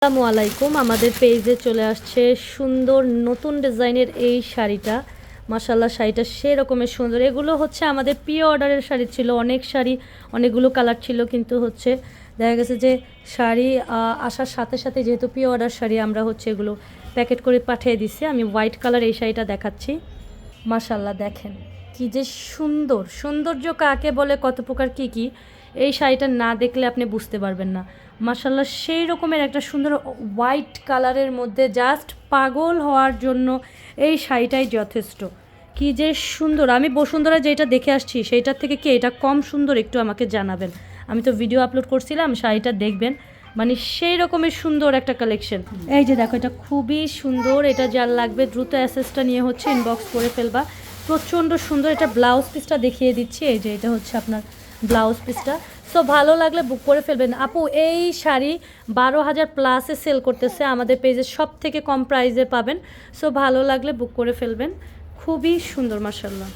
আসসালামু আলাইকুম। আমাদের পেজে চলে আসছে সুন্দর নতুন ডিজাইনের এই শাড়িটা। মাশাআল্লাহ, শাড়িটা সেরকমের সুন্দর। এগুলো হচ্ছে আমাদের প্রি অর্ডারের শাড়ি ছিল, অনেক শাড়ি, অনেকগুলো কালার ছিল, কিন্তু হচ্ছে দেখা গেছে যে শাড়ি আসার সাথে সাথে যেহেতু প্রি অর্ডার শাড়ি, আমরা হচ্ছে এগুলো প্যাকেট করে পাঠিয়ে দিছি। আমি হোয়াইট কালার এই শাড়িটা দেখাচ্ছি। মাশাআল্লাহ, দেখেন কি যে সুন্দর। সৌন্দর্য কাকে বলে, কত প্রকার কি কি, এই শাড়িটা না দেখলে আপনি বুঝতে পারবেন না। মাশাআল্লাহ, সেই রকমের একটা সুন্দর হোয়াইট কালারের মধ্যে জাস্ট পাগল হওয়ার জন্য এই শাড়িটাই যথেষ্ট। কি যে সুন্দর। আমি বসুন্ধরা যেটা দেখে আসছি সেইটার থেকে কি এটা কম সুন্দর, একটু আমাকে জানাবেন। আমি তো ভিডিও আপলোড করছিলাম, শাড়িটা দেখবেন, মানে সেই রকমের সুন্দর একটা কালেকশন। এই যে দেখো, এটা খুবই সুন্দর। এটা যার লাগবে দ্রুত অ্যাসেসটা নিয়ে হচ্ছে ইনবক্স করে ফেলবা। প্রচণ্ড সুন্দর। এটা ব্লাউজ পিসটা দেখিয়ে দিচ্ছি। এই যে এটা হচ্ছে আপনার ব্লাউজ পিসটা। সো ভালো লাগলে বুক করে ফেলবেন। আপু, এই শাড়ি 12,000 প্লাসে সেল করতেছে, আমাদের পেজে সব থেকে কম প্রাইসে পাবেন। সো ভালো লাগলে বুক করে ফেলবেন। খুবই সুন্দর, মাশাআল্লাহ।